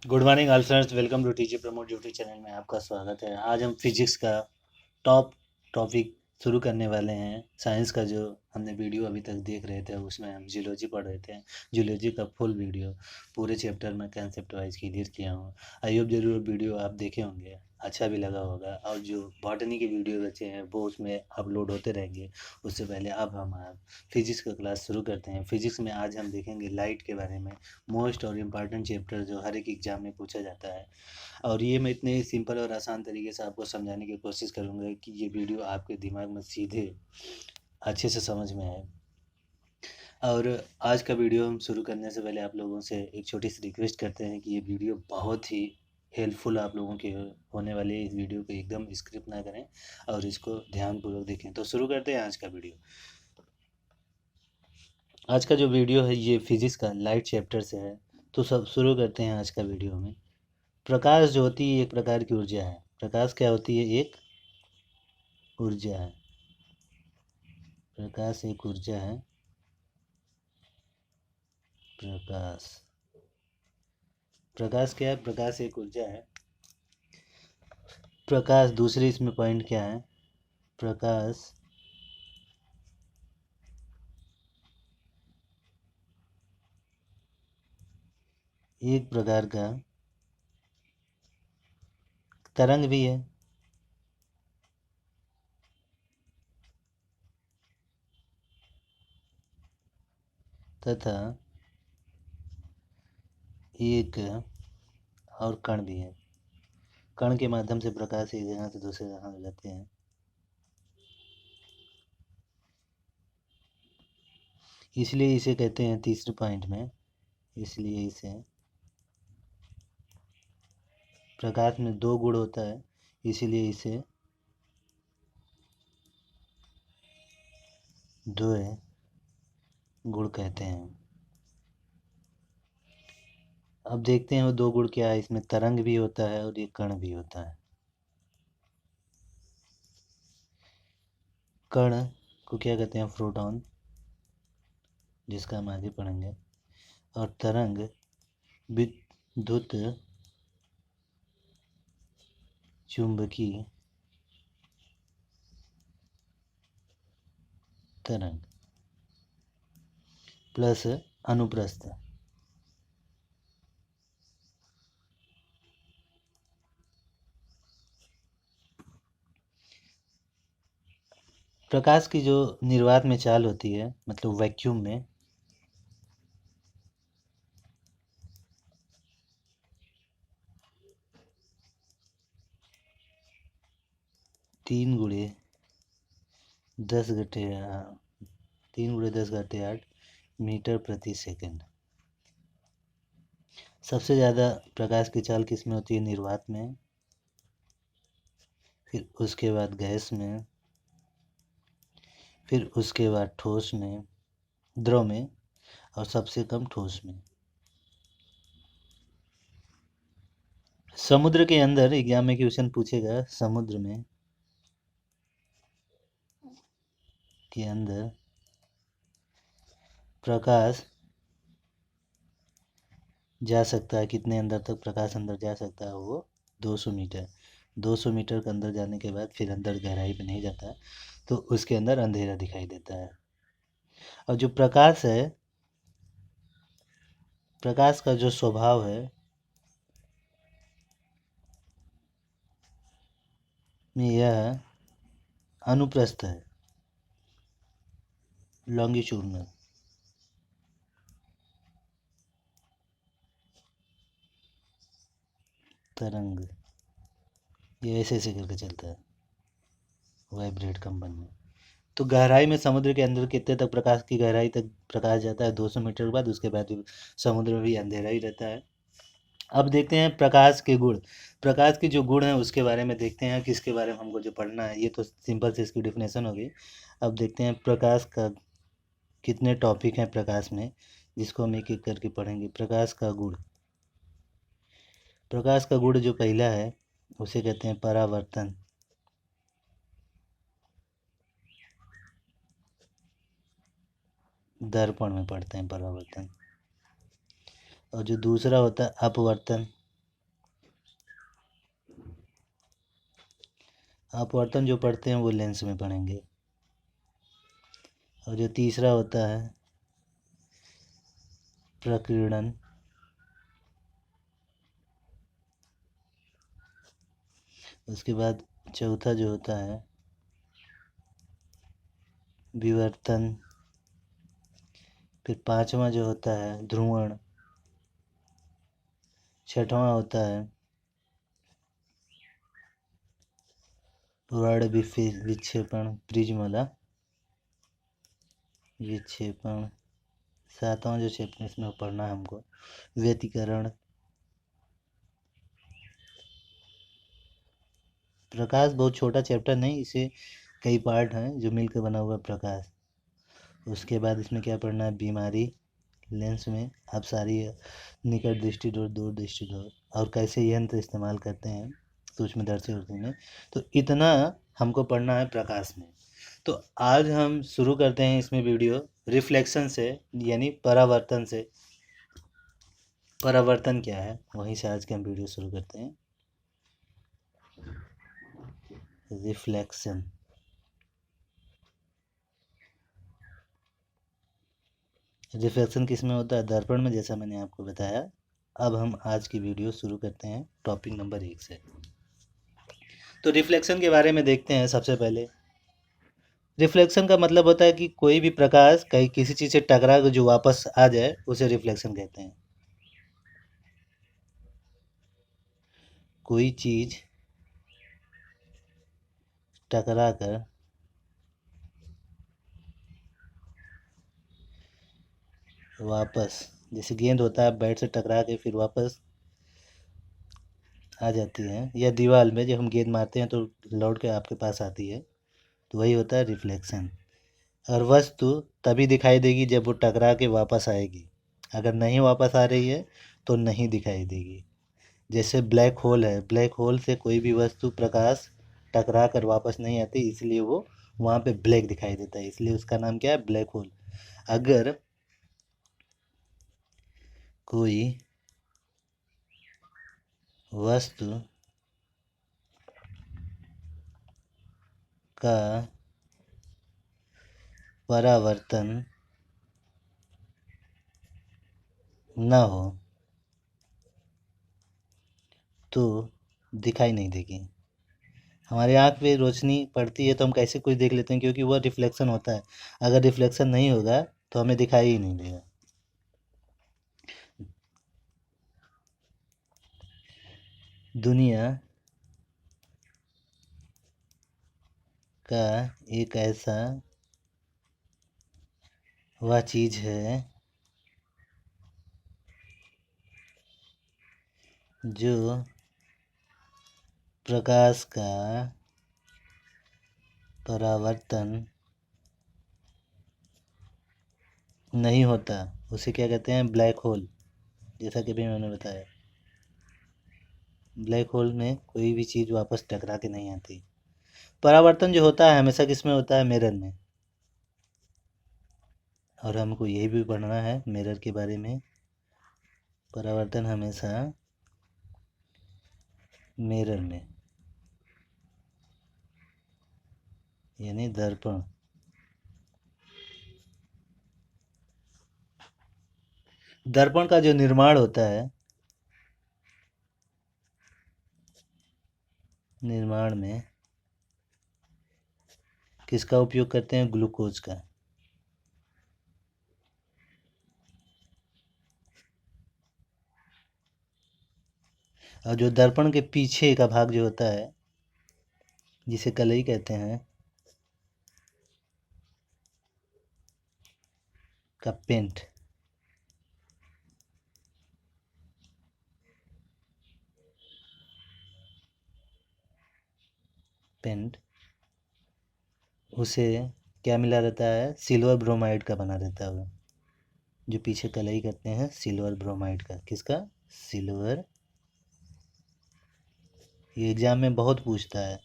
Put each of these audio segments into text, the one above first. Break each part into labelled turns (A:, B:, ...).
A: Good morning all friends, welcome to TG promote YouTube channel में आपका स्वागत है। आज हम फिजिक्स का टॉप टॉपिक शुरू करने वाले हैं। साइंस का जो हमने वीडियो अभी तक देख रहे थे उसमें हम जियोलॉजी पढ़ रहे थे। जियोलॉजी का फुल वीडियो पूरे चैप्टर में कंसेप्ट वाइज क्लियर किया हूँ। आई होप जरूर वीडियो आप देखे होंगे, अच्छा भी लगा होगा। और जो बॉटनी के वीडियो बचे हैं वो उसमें अपलोड होते रहेंगे। उससे पहले अब हम फिजिक्स का क्लास शुरू करते हैं। फिजिक्स में आज हम देखेंगे लाइट के बारे में, मोस्ट और इम्पॉर्टेंट चैप्टर जो हर एक एग्जाम में पूछा जाता है। और ये मैं इतने सिंपल और आसान तरीके से आपको समझाने की कोशिश करूँगा कि ये वीडियो आपके दिमाग में सीधे अच्छे से समझ में आए। और आज का वीडियो हम शुरू करने से पहले आप लोगों से एक छोटी सी रिक्वेस्ट करते हैं कि ये वीडियो बहुत ही हेल्पफुल आप लोगों के होने वाली है। इस वीडियो को एकदम स्किप ना करें और इसको ध्यानपूर्वक देखें। तो शुरू करते हैं आज का वीडियो। आज का जो वीडियो है ये फिजिक्स का लाइट चैप्टर से है। तो सब शुरू करते हैं आज का वीडियो में। प्रकाश जो होती है एक प्रकार की ऊर्जा है। प्रकाश क्या होती है? एक ऊर्जा है। प्रकाश एक ऊर्जा है। प्रकाश प्रकाश क्या है? प्रकाश एक ऊर्जा है। प्रकाश दूसरी इसमें पॉइंट क्या है? प्रकाश एक प्रकार का तरंग भी है। तथा एक और कण भी है। कण के माध्यम से प्रकाश एक जगह से दूसरे जगह जाते हैं। इसलिए इसे कहते हैं तीसरे पॉइंट में, इसलिए इसे प्रकाश में दो गुण होता है, इसीलिए इसे द्वय गुण कहते हैं। अब देखते हैं वो दो गुण क्या है। इसमें तरंग भी होता है और ये कण भी होता है। कण को क्या कहते हैं? प्रोटॉन, जिसका हम आगे पढ़ेंगे। और तरंग विद्युत चुंबकीय तरंग प्लस अनुप्रस्थ। प्रकाश की जो निर्वात में चाल होती है, मतलब वैक्यूम में, तीन गुणे दस घटे 3 × 10⁻8 मीटर प्रति सेकंड। सबसे ज़्यादा प्रकाश की चाल किस में होती है? निर्वात में, फिर उसके बाद गैस में, फिर उसके बाद ठोस में, द्रव में, और सबसे कम ठोस में। समुद्र के अंदर एग्जाम में क्वेश्चन पूछेगा, समुद्र में के अंदर प्रकाश जा सकता है, कितने अंदर तक प्रकाश अंदर जा सकता है? वो 200 मीटर। 200 मीटर के अंदर जाने के बाद फिर अंदर गहराई पे नहीं जाता, तो उसके अंदर अंधेरा दिखाई देता है। और जो प्रकाश है, प्रकाश का जो स्वभाव है में यह अनुप्रस्थ है, लॉन्गिट्यूडनल। तरंग ये ऐसे ऐसे करके चलता है, वाइब्रेट कंपन में। तो गहराई में समुद्र के अंदर कितने तक प्रकाश की गहराई तक प्रकाश जाता है? 200 मीटर के बाद उसके बाद भी समुद्र में भी अंधेरा ही रहता है। अब देखते हैं प्रकाश के गुण। प्रकाश के जो गुण हैं उसके बारे में देखते हैं, किसके बारे में हमको जो पढ़ना है। ये तो सिंपल से इसकी डिफिनेशन हो गई। अब देखते हैं प्रकाश का कितने टॉपिक हैं प्रकाश में, जिसको हम एक एक करके पढ़ेंगे। प्रकाश का गुण। प्रकाश का गुण जो पहला है उसे कहते हैं परावर्तन। दर्पण में पढ़ते हैं परावर्तन। और जो दूसरा होता है अपवर्तन। अपवर्तन जो पढ़ते हैं वो लेंस में पढ़ेंगे। और जो तीसरा होता है प्रकीर्णन, उसके बाद चौथा जो होता है विवर्तन, फिर पांचवा जो होता है ध्रुवण, छठवां होता है वर्ण विक्षेपण प्रिज्म वाला विक्षेपण, सातवां जो चैप्टर इसमें पढ़ना है हमको व्यतिकरण, प्रकाश बहुत छोटा चैप्टर नहीं, इसे कई पार्ट हैं जो मिलकर बना हुआ प्रकाश। उसके बाद इसमें क्या पढ़ना है बीमारी लेंस में, आप सारी निकट दृष्टि दूर दृष्टि और कैसे यंत्र इस्तेमाल करते हैं सूक्ष्मदर्शी वृत्ति में, तो इतना हमको पढ़ना है प्रकाश में। तो आज हम शुरू करते हैं इसमें वीडियो रिफ्लेक्शन से, यानी परावर्तन से। परावर्तन क्या है वहीं से आज के हम वीडियो शुरू करते हैं। रिफ्लेक्शन, रिफ्लेक्शन किस में होता है? दर्पण में, जैसा मैंने आपको बताया। अब हम आज की वीडियो शुरू करते हैं टॉपिक नंबर 1 से। तो रिफ्लेक्शन के बारे में देखते हैं। सबसे पहले रिफ्लेक्शन का मतलब होता है कि कोई भी प्रकाश कहीं किसी चीज़ से टकरा कर जो वापस आ जाए उसे रिफ्लेक्शन कहते हैं। कोई चीज़ टकरा कर वापस, जैसे गेंद होता है बैट से टकरा के फिर वापस आ जाती है, या दीवार में जब हम गेंद मारते हैं तो लौट के आपके पास आती है, तो वही होता है रिफ्लेक्शन। और वस्तु तभी दिखाई देगी जब वो टकरा के वापस आएगी, अगर नहीं वापस आ रही है तो नहीं दिखाई देगी। जैसे ब्लैक होल है, ब्लैक होल से कोई भी वस्तु प्रकाश टकरा कर वापस नहीं आती, इसलिए वो वहाँ पे ब्लैक दिखाई देता है, इसलिए उसका नाम क्या है? Black hole. अगर कोई वस्तु का परावर्तन न हो तो दिखाई नहीं देगी। हमारे आँख पे रोशनी पड़ती है तो हम कैसे कुछ देख लेते हैं, क्योंकि वह रिफ्लेक्शन होता है। अगर रिफ्लेक्शन नहीं होगा तो हमें दिखाई ही नहीं देगा। दुनिया का एक ऐसा वह चीज़ है जो प्रकाश का परावर्तन नहीं होता, उसे क्या कहते हैं? Black hole. जैसा कि भी मैंने बताया, ब्लैक होल में कोई भी चीज़ वापस टकरा के नहीं आती। परावर्तन जो होता है हमेशा किस में होता है? मिरर में। और हमको यही भी पढ़ना है मिरर के बारे में। परावर्तन हमेशा मिरर में, यानी दर्पण। दर्पण का जो निर्माण होता है, निर्माण में किसका उपयोग करते हैं? ग्लूकोज का। और जो दर्पण के पीछे का भाग जो होता है, जिसे कलई कहते हैं, का पेंट, पेंट उसे क्या मिला रहता है? सिल्वर ब्रोमाइड का बना रहता है वो। जो पीछे कलई करते हैं सिल्वर ब्रोमाइड का। किसका? सिल्वर। ये एग्जाम में बहुत पूछता है,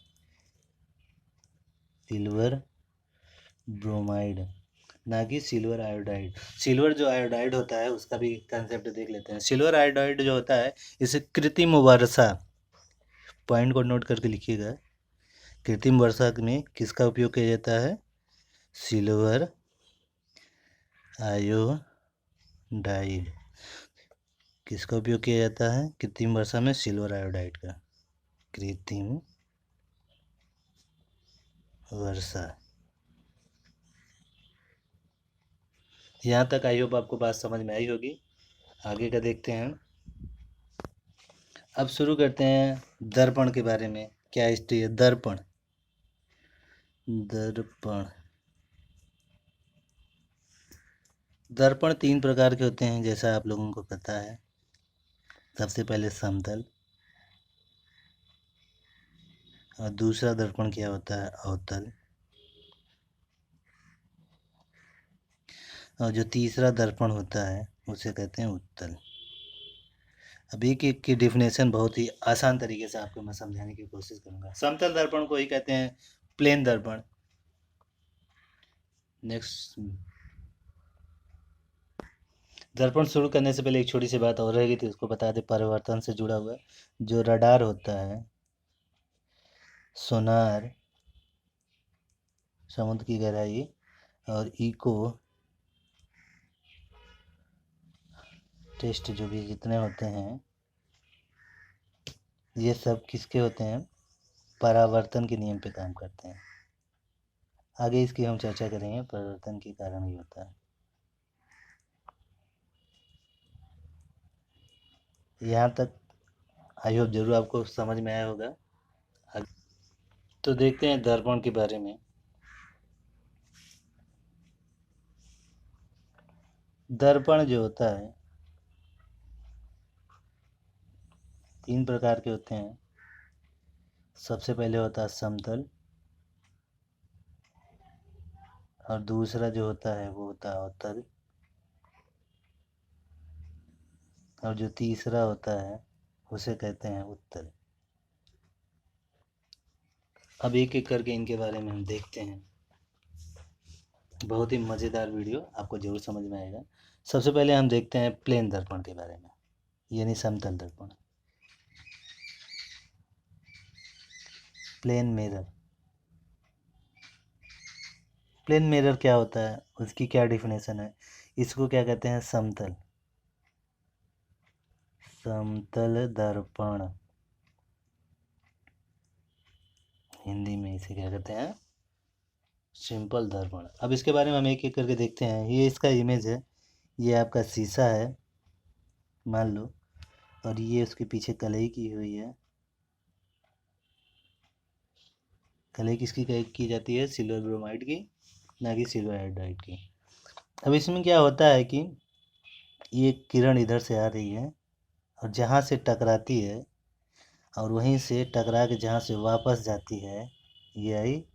A: सिल्वर ब्रोमाइड, ना कि सिल्वर आयोडाइड। सिल्वर जो आयोडाइड होता है उसका भी कंसेप्ट देख लेते हैं। सिल्वर आयोडाइड जो होता है इसे कृत्रिम वर्षा, पॉइंट को नोट करके लिखिएगा, कृत्रिम वर्षा में किसका उपयोग किया जाता है? Silver iodide. किसका उपयोग किया जाता है कृत्रिम वर्षा में? सिल्वर आयोडाइड का। कृत्रिम वर्षा। यहाँ तक आई होप आपको बात समझ में आई होगी। आगे का देखते हैं। अब शुरू करते हैं दर्पण के बारे में। क्या हिस्ट्री है? दर्पण। दर्पण दर्पण 3 प्रकार के होते हैं, जैसा आप लोगों को पता है। सबसे पहले समतल, और दूसरा दर्पण क्या होता है? अवतल। और जो तीसरा दर्पण होता है उसे कहते हैं उत्तल। अब एक एक की डिफिनेशन बहुत ही आसान तरीके से आपको मैं समझाने की कोशिश करूंगा। समतल दर्पण को ही कहते हैं प्लेन दर्पण। नेक्स्ट, दर्पण शुरू करने से पहले एक छोटी सी बात और रहेगी, तो उसको बता दे। परिवर्तन से जुड़ा हुआ जो रडार होता है, सोनार, समुद्र की गहराई, और इको टेस्ट, जो भी जितने होते हैं, ये सब किसके होते हैं? परावर्तन के नियम पे काम करते हैं। आगे इसकी हम चर्चा करेंगे। परिवर्तन के कारण ही होता है। यहाँ तक आई होप जरूर आपको समझ में आया होगा। तो देखते हैं दर्पण के बारे में। दर्पण जो होता है 3 प्रकार के होते हैं। सबसे पहले होता है समतल, और दूसरा जो होता है वो होता है अवतल, और जो तीसरा होता है उसे कहते हैं उत्तल। अब एक एक करके इनके बारे में हम देखते हैं। बहुत ही मज़ेदार वीडियो, आपको ज़रूर समझ में आएगा। सबसे पहले हम देखते हैं प्लेन दर्पण के बारे में, यानी समतल दर्पण। Plane mirror. प्लेन मिरर क्या होता है, उसकी क्या डिफिनेशन है? इसको क्या कहते हैं? समतल। समतल दर्पण, हिंदी में इसे क्या कहते हैं? सिंपल दर्पण। अब इसके बारे में हम एक एक करके देखते हैं। ये इसका इमेज है, ये आपका शीशा है मान लो, और ये उसके पीछे कलई की हुई है। कलई किसकी की जाती है? सिल्वर ब्रोमाइड की, ना कि सिल्वर आयोडाइड की। अब इसमें क्या होता है कि ये किरण इधर से आ रही है, और जहाँ से टकराती है, और वहीं से टकरा के जहाँ से वापस जाती है, ये आई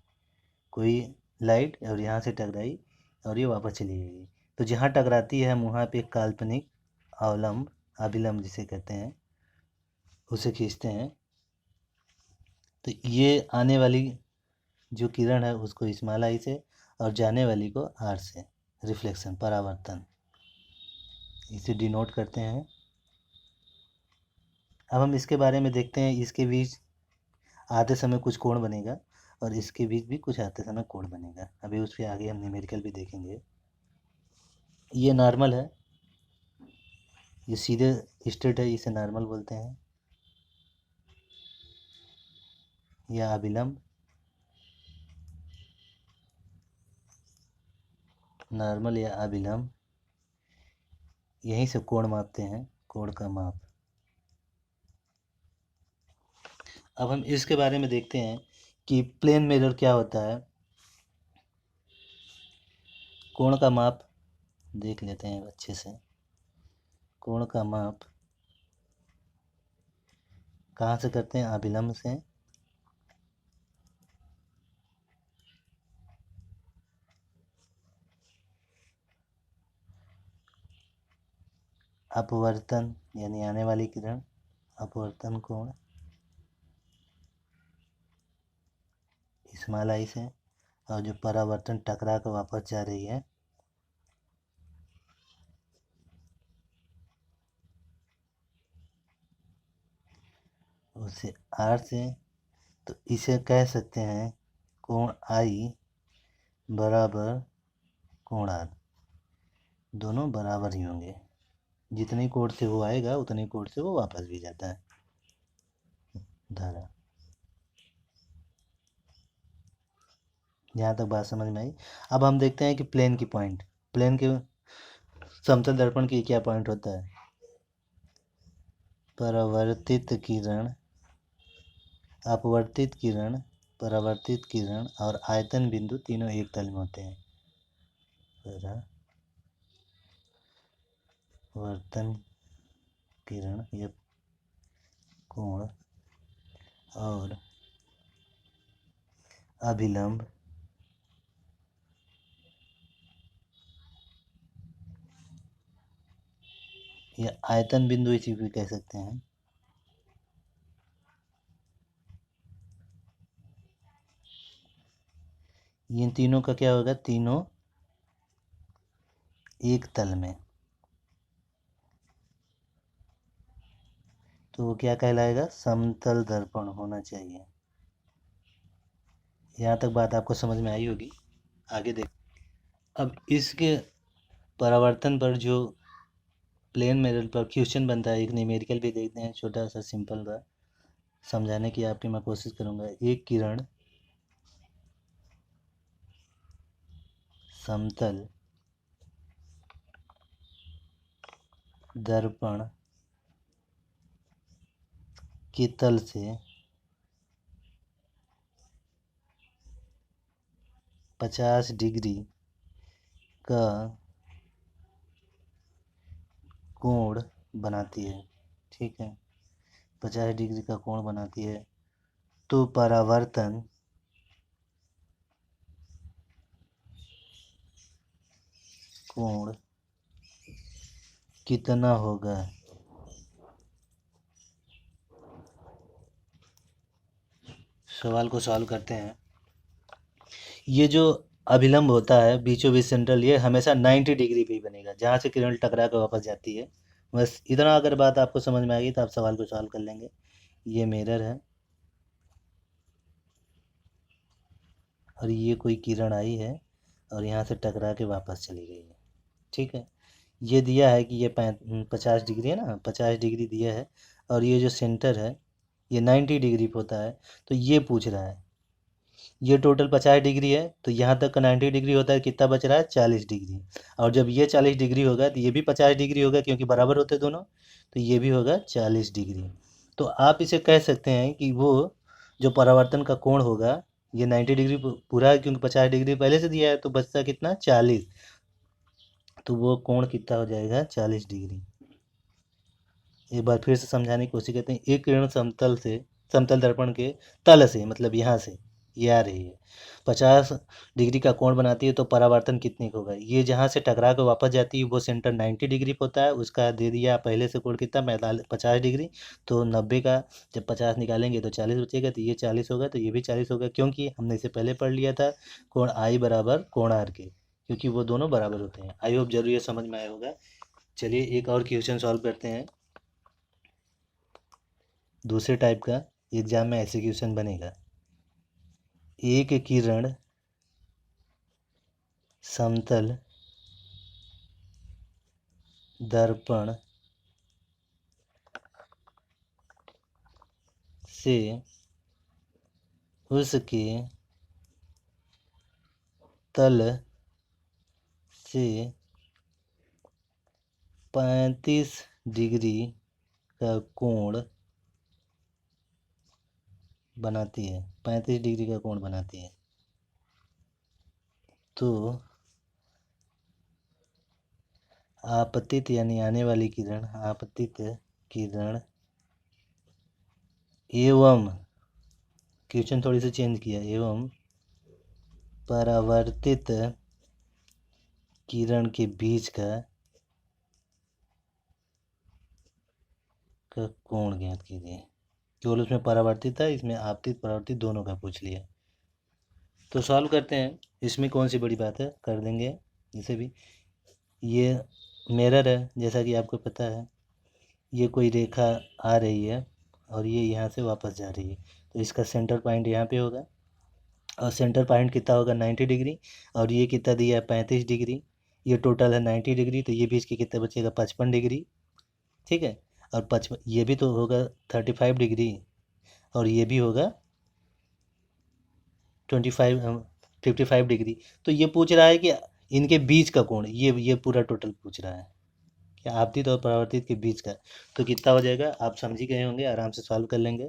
A: कोई लाइट, और यहाँ से टकराई और ये वापस चली गई। तो जहाँ टकराती है हम वहाँ पे काल्पनिक अवलंब, अभिलंब जिसे कहते हैं, उसे खींचते हैं। तो ये आने वाली जो किरण है उसको इस्माइल आई से, और जाने वाली को आर से, रिफ्लेक्शन, परावर्तन, इसे डिनोट करते हैं। अब हम इसके बारे में देखते हैं। इसके बीच आते समय कुछ कोण बनेगा, और इसके बीच भी कुछ आते समय कोण बनेगा। अभी उसके आगे हम न्यूमेरिकल भी देखेंगे। ये नॉर्मल है, ये सीधे स्ट्रेट है, इसे नॉर्मल बोलते हैं, या अभिलंब। नॉर्मल या अभिलंब, यहीं से कोण मापते हैं, कोण का माप। अब हम इसके बारे में देखते हैं कि प्लेन मिरर क्या होता है। कोण का माप देख लेते हैं अच्छे से। कोण का माप कहाँ से करते हैं? अभिलंब से। अपवर्तन यानी आने वाली किरण, अपवर्तन कोण इस्माइल आई से, और जो परावर्तन टकरा कर वापस जा रही है, उसे आर से, तो इसे कह सकते हैं कोण आई बराबर कोण आर, दोनों बराबर ही होंगे। जितनी कोण से वो आएगा उतनी कोण से वो वापस भी जाता है धारा। यहाँ तक बात समझ में आई। अब हम देखते हैं कि प्लेन की पॉइंट, प्लेन के समतल दर्पण की क्या पॉइंट होता है। परावर्तित किरण, अपवर्तित किरण, परावर्तित किरण और आयतन बिंदु तीनों एक तल में होते हैं। परावर्तन किरण या कोण और अभिलंब या आयतन बिंदु इसी भी कह सकते हैं, इन तीनों का क्या होगा, तीनों एक तल में, तो वो क्या कहलाएगा, समतल दर्पण होना चाहिए। यहाँ तक बात आपको समझ में आई होगी। आगे देख, अब इसके परावर्तन पर जो प्लेन मिरर पर क्वेश्चन बनता है, एक न्यूमेरिकल भी देखते हैं, छोटा सा सिंपल सा समझाने की आपकी मैं कोशिश करूँगा। एक किरण समतल दर्पण के तल से 50 डिग्री का कोण बनाती है, ठीक है, 50 डिग्री का कोण बनाती है। तो परावर्तन कोण कितना होगा, सवाल को सॉल्व करते हैं। ये जो अभिलंब होता है बीचों बीच सेंट्रल, ये हमेशा 90 डिग्री पे ही बनेगा, जहाँ से किरण टकरा कर वापस जाती है। बस इतना अगर बात आपको समझ में आ गई तो आप सवाल को सॉल्व कर लेंगे। ये मिरर है और ये कोई किरण आई है और यहाँ से टकरा के वापस चली गई है, ठीक है। ये दिया है कि ये 50 डिग्री है ना, 50 डिग्री दिया है, और ये जो सेंटर है ये 90 डिग्री पे होता है। तो ये पूछ रहा है, ये टोटल 50 डिग्री है, तो यहाँ तक का 90 डिग्री होता है, कितना बच रहा है, 40 डिग्री। और जब ये 40 डिग्री होगा तो ये भी 50 डिग्री होगा, क्योंकि बराबर होते दोनों, तो ये भी होगा 40 डिग्री। तो आप इसे कह सकते हैं कि वो जो परावर्तन का कोण होगा, ये 90 डिग्री पूरा है, क्योंकि 50 डिग्री पहले से दिया है, तो बचता कितना, 40। तो वो कोण कितना हो जाएगा, 40 डिग्री। एक बार फिर से समझाने की कोशिश करते हैं। एक किरण समतल से, समतल दर्पण के तल से, मतलब यहाँ से ये आ रही है, 50 डिग्री का कोण बनाती है, तो परावर्तन कितने का होगा, ये जहाँ से टकरा कर वापस जाती है वो सेंटर 90 डिग्री पे होता है, उसका दे दिया पहले से कोण कितना, 50 डिग्री। तो 90 का जब 50 निकालेंगे तो 40 बचेगा, तो ये 40 होगा, तो ये भी 40 होगा, क्योंकि हमने इसे पहले पढ़ लिया था, कोण आई बराबर कोण आर के, क्योंकि वो दोनों बराबर होते हैं। आई होप जरूर ये समझ में आया होगा। चलिए एक और क्वेश्चन सॉल्व करते हैं, दूसरे टाइप का। एग्जाम में ऐसे क्वेश्चन बनेगा। एक किरण समतल दर्पण से उसके तल से 35 डिग्री का कोण बनाती है, 35 डिग्री का कोण बनाती है। तो आपतित यानी आने वाली किरण, आपतित किरण एवं, क्वेश्चन थोड़ी सी चेंज किया, एवं परावर्तित किरण के बीच का कोण ज्ञात कीजिए। केवल उसमें परावर्तित है, इसमें आपतित परावर्तित दोनों का पूछ लिया। तो सॉल्व करते हैं, इसमें कौन सी बड़ी बात है, कर देंगे इसे भी। ये मिरर है, जैसा कि आपको पता है, ये कोई रेखा आ रही है और ये यहाँ से वापस जा रही है, तो इसका सेंटर पॉइंट यहाँ पे होगा, और सेंटर पॉइंट कितना होगा 90 डिग्री, और ये कितना दिया है 35 डिग्री, ये टोटल है 90 डिग्री, तो ये बीच के कितना बचेगा 55 डिग्री, ठीक है। और 55 ये भी तो होगा 35 डिग्री, और ये भी होगा 55 डिग्री। तो ये पूछ रहा है कि इनके बीच का कोण, ये पूरा टोटल पूछ रहा है कि आपतित और परावर्तित के बीच का, तो कितना हो जाएगा आप समझ ही गए होंगे, आराम से सॉल्व कर लेंगे।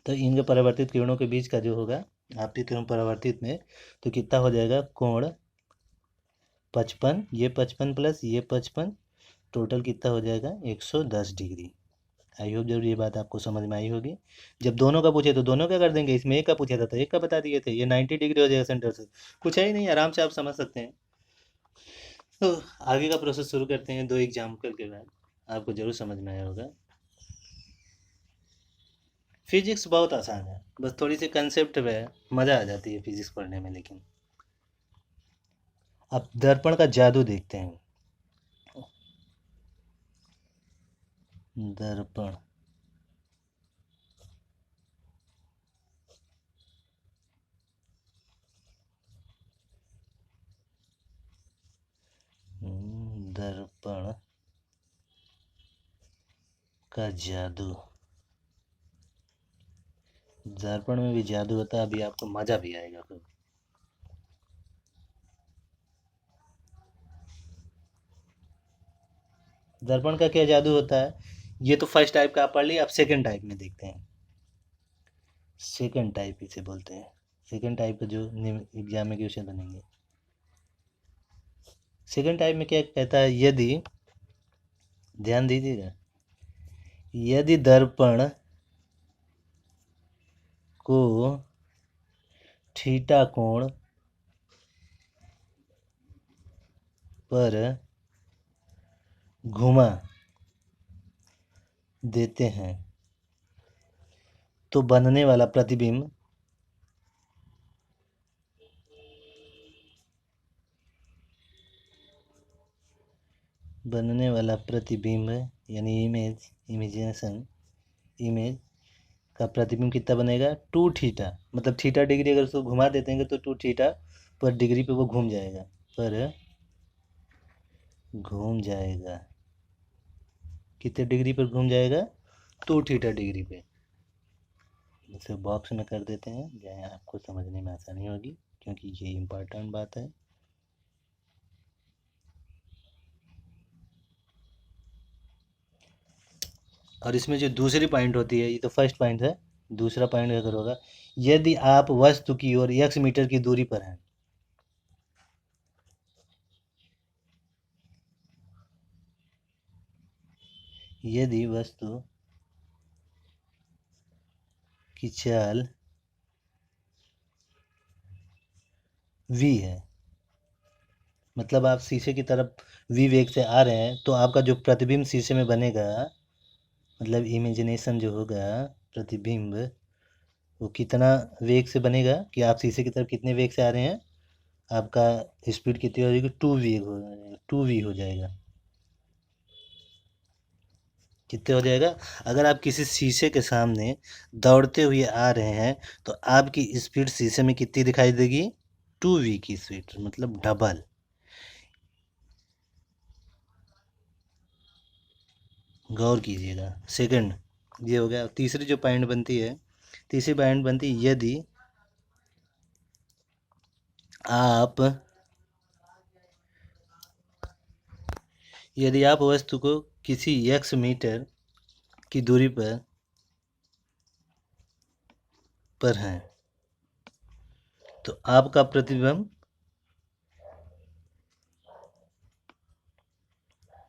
A: तो इनके परावर्तित किरणों के बीच का जो होगा आपतित एवं परावर्तित में, तो कितना हो जाएगा कोण 55, ये 55 प्लस ये 55, टोटल कितना हो जाएगा 110 डिग्री। आई होप जरूर ये बात आपको समझ में आई होगी। जब दोनों का पूछे तो दोनों का कर देंगे, इसमें एक का पूछा था तो एक का बता दिए थे, ये 90 डिग्री हो जाएगा सेंटर से, कुछ है ही नहीं, आराम से आप समझ सकते हैं। तो आगे का प्रोसेस शुरू करते हैं 2 एग्जाम्पल के बाद, आपको जरूर समझ में आया होगा। फिजिक्स बहुत आसान है, बस थोड़ी सी कंसेप्ट में मज़ा आ जाती है फिजिक्स पढ़ने में। लेकिन अब दर्पण का जादू देखते हैं। दर्पण, दर्पण का जादू, दर्पण में भी जादू होता है, अभी आपको मज़ा भी आएगा खूब। दर्पण का क्या जादू होता है, ये तो फर्स्ट टाइप का आप पढ़ लिया, अब सेकंड टाइप में देखते हैं। सेकंड टाइप इसे बोलते हैं, सेकंड टाइप का जो एग्जाम में क्वेश्चन बनेंगे। सेकंड टाइप में क्या कहता है, यदि, ध्यान दीजिएगा, यदि दर्पण को थीटा कोण पर घुमा देते हैं तो बनने वाला प्रतिबिंब यानी इमेज का प्रतिबिंब कितना बनेगा 2 थीटा, मतलब थीटा डिग्री अगर उसको घुमा देते हैं तो 2 थीटा पर डिग्री पे वो घूम जाएगा, कितने डिग्री पर घूम जाएगा 2 थीटा डिग्री पे। इसे बॉक्स में कर देते हैं जहाँ आपको समझने में आसानी होगी, क्योंकि ये इम्पोर्टेंट बात है। और इसमें जो दूसरी पॉइंट होती है, ये तो फर्स्ट पॉइंट है, दूसरा पॉइंट अगर होगा, यदि आप वस्तु की ओर x मीटर की दूरी पर हैं, यदि वस्तु की चाल v है, मतलब आप शीशे की तरफ v वेग से आ रहे हैं, तो आपका जो प्रतिबिंब शीशे में बनेगा, मतलब इमेजिनेशन जो होगा, प्रतिबिंब वो कितना वेग से बनेगा कि आप शीशे की तरफ कितने वेग से आ रहे हैं, आपका स्पीड कितनी हो जाएगी 2v हो जाएगा। कितने हो जाएगा, अगर आप किसी शीशे के सामने दौड़ते हुए आ रहे हैं तो आपकी स्पीड शीशे में कितनी दिखाई देगी 2v की स्पीड, मतलब डबल। गौर कीजिएगा। सेकंड ये हो गया। तीसरी जो पॉइंट बनती है, तीसरी पॉइंट बनती है, यदि आप वस्तु को किसी x मीटर की दूरी पर हैं, तो आपका प्रतिबिंब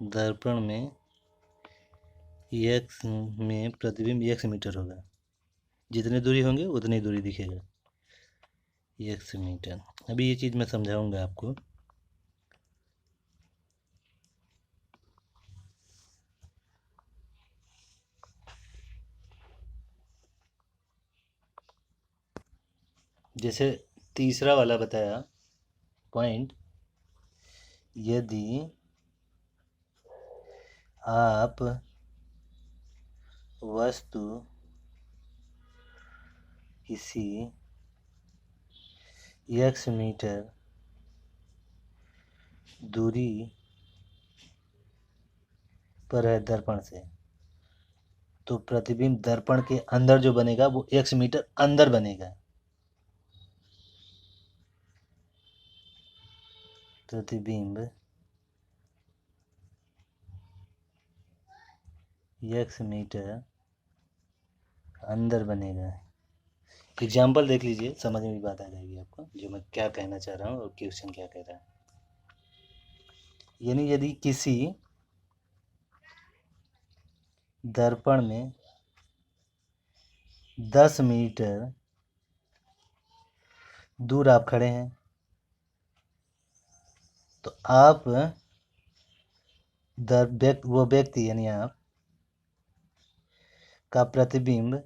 A: दर्पण में प्रतिबिंब x मीटर होगा, जितनी दूरी होंगे उतनी दूरी दिखेगा x मीटर। अभी ये चीज़ मैं समझाऊंगा आपको। जैसे तीसरा वाला बताया पॉइंट, यदि आप वस्तु किसी x मीटर दूरी पर है दर्पण से, तो प्रतिबिंब दर्पण के अंदर जो बनेगा वो x मीटर अंदर बनेगा। प्रतिबिंब x मीटर अंदर बनेगा। एग्जाम्पल देख लीजिए, समझ में भी बात आ जाएगी आपको जो मैं क्या कहना चाह रहा हूँ और क्वेश्चन क्या कह रहा है। यानी यदि किसी दर्पण में 10 मीटर दूर आप खड़े हैं, तो आप वो व्यक्ति यानी आप का प्रतिबिंब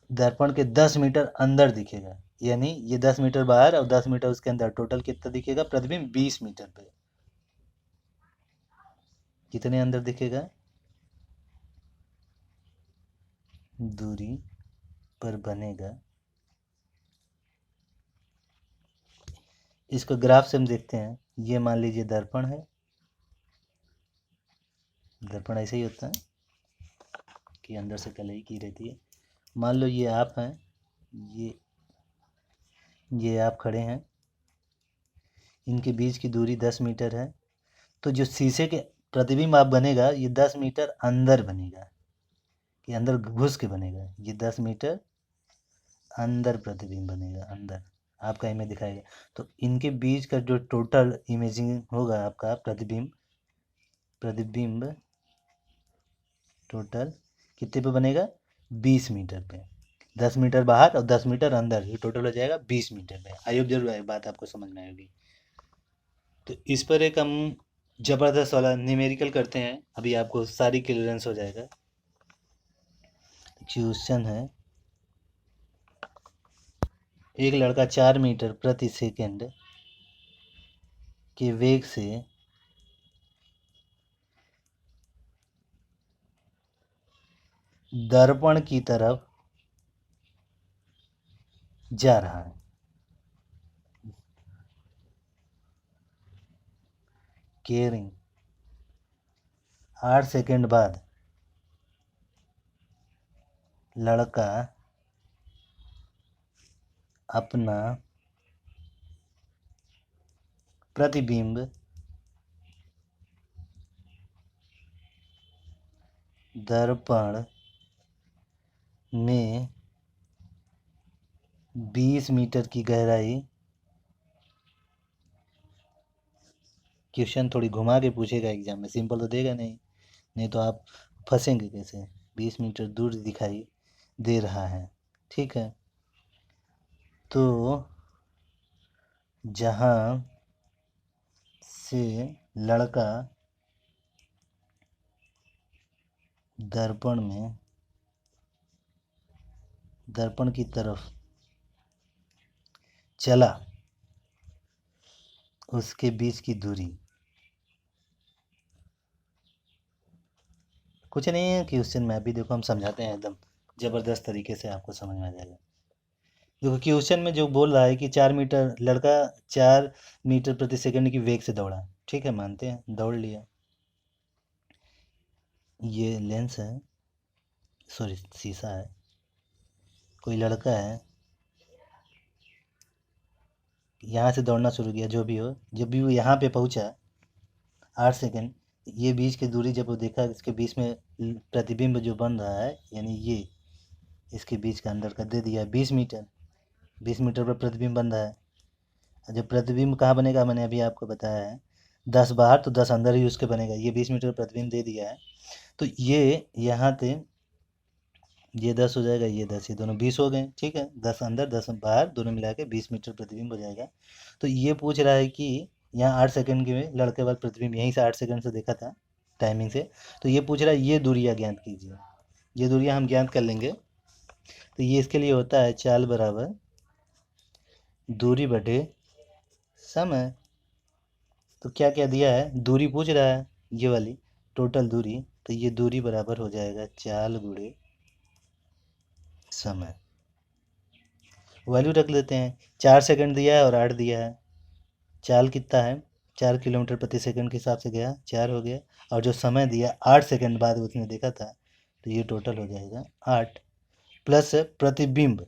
A: दर्पण के 10 मीटर अंदर दिखेगा। यानी ये 10 मीटर बाहर और 10 मीटर उसके अंदर, टोटल कितना दिखेगा प्रतिबिंब 20 मीटर पे। कितने अंदर दिखेगा? दूरी पर बनेगा। इसको ग्राफ से हम देखते हैं। ये मान लीजिए दर्पण है, दर्पण ऐसे ही होता है कि अंदर से कलई की रहती है। मान लो ये आप हैं, ये आप खड़े हैं, इनके बीच की दूरी 10 मीटर है। तो जो शीशे के प्रतिबिंब आप बनेगा ये 10 मीटर अंदर बनेगा, ये अंदर घुस के बनेगा। ये 10 मीटर अंदर प्रतिबिंब बनेगा, अंदर आपका इमेज दिखाएगा। तो इनके बीच का जो टोटल इमेजिंग होगा आपका प्रतिबिंब टोटल कितने पे बनेगा? 20 मीटर पे। 10 मीटर बाहर और 10 मीटर अंदर, ये टोटल हो जाएगा 20 मीटर पे। आई होप जरूर बात आपको समझ में आएगी। तो इस पर एक हम ज़बरदस्त वाला न्यूमेरिकल करते हैं, अभी आपको सारी क्लियरेंस हो जाएगा। क्वेश्चन है, एक लड़का 4 मीटर प्रति सेकंड के वेग से दर्पण की तरफ जा रहा है। केयरिंग 8 सेकंड बाद लड़का अपना प्रतिबिंब दर्पण में 20 मीटर की गहराई, क्वेश्चन थोड़ी घुमा के पूछेगा एग्जाम में, सिंपल तो देगा नहीं तो आप फंसेंगे कैसे। 20 मीटर दूर दिखाई दे रहा है, ठीक है। तो जहाँ से लड़का दर्पण की तरफ चला, उसके बीच की दूरी कुछ नहीं है क्वेश्चन में। अभी देखो हम समझाते हैं, एकदम ज़बरदस्त तरीके से आपको समझ में आ जाएगा। देखो क्वेश्चन में जो बोल रहा है कि 4 मीटर प्रति सेकंड की वेग से दौड़ा, ठीक है, मानते हैं दौड़ लिया। ये लेंस है, सॉरी शीशा है। कोई लड़का है, यहाँ से दौड़ना शुरू किया, जो भी हो, जब भी वो यहाँ पे पहुँचा 8 सेकंड, ये बीच की दूरी जब वो देखा, इसके बीच में प्रतिबिंब जो बन रहा है, यानी ये इसके बीच का अंदर का दे दिया 20 मीटर। 20 मीटर पर प्रतिबिंब बन रहा है। जब प्रतिबिंब कहाँ बनेगा, मैंने अभी आपको बताया है 10 बाहर तो 10 अंदर ही उसके बनेगा। ये 20 मीटर प्रतिबिंब दे दिया है, तो ये यहाँ से ये 10 हो जाएगा, ये 10, ये दोनों 20 हो गए, ठीक है। 10 अंदर 10 बाहर, दोनों मिला के 20 मीटर प्रतिबिंब हो जाएगा। तो ये पूछ रहा है कि यहाँ 8 सेकंड के लड़के बाद प्रतिबिंब यहीं से 8 सेकंड से देखा था टाइमिंग से, तो ये पूछ रहा है ये दूरियाँ ज्ञात कीजिए। ये दूरियाँ हम ज्ञात कर लेंगे। तो ये इसके लिए होता है चाल बराबर दूरी बटे समय। तो क्या क्या दिया है, दूरी पूछ रहा है, ये वाली टोटल दूरी, तो ये दूरी बराबर हो जाएगा चाल गुणे समय। वैल्यू रख लेते हैं, 4 सेकंड दिया है और 8 दिया है। चाल कितना है, 4 किलोमीटर प्रति सेकंड के हिसाब से गया, 4 हो गया। और जो समय दिया 8 सेकंड बाद उसने देखा था, तो ये टोटल हो जाएगा 8 प्लस प्रतिबिंब,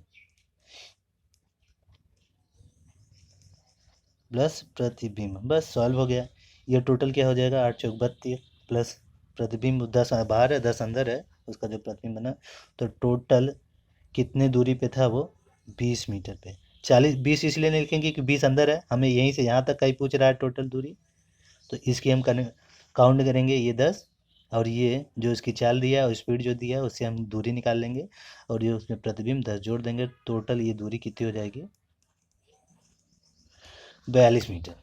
A: प्लस प्रतिबिंब, बस सॉल्व हो गया। ये टोटल क्या हो जाएगा, 8 चौक 32 प्लस प्रतिबिंब 10 बाहर है 10 अंदर है, उसका जो प्रतिबिंब बना, तो टोटल कितने दूरी पे था वो, 20 मीटर पे। 20 इसलिए नहीं लिखेंगे कि 20 अंदर है, हमें यहीं से यहाँ तक का ही पूछ रहा है टोटल दूरी, तो इसकी हम काउंट करेंगे, ये 10 और ये जो इसकी चाल दिया है और स्पीड जो दिया है उससे हम दूरी निकाल लेंगे, और ये उसमें प्रतिबिंब 10 जोड़ देंगे, टोटल ये दूरी कितनी हो जाएगी, 42 मीटर।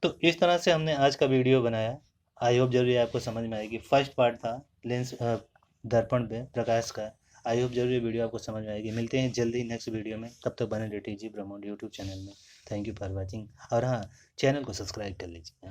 A: तो इस तरह से हमने आज का वीडियो बनाया। आई होप जरूर ये आपको समझ में आएगी। फर्स्ट पार्ट था लेंस दर्पण पे प्रकाश का। आई होप जरूर ये वीडियो आपको समझ में आएगी। मिलते हैं जल्दी नेक्स्ट वीडियो में, तब तक बने रहिए टीजी प्रमोद यूट्यूब चैनल में। थैंक यू फॉर वॉचिंग, और हाँ, चैनल को सब्सक्राइब कर लीजिए।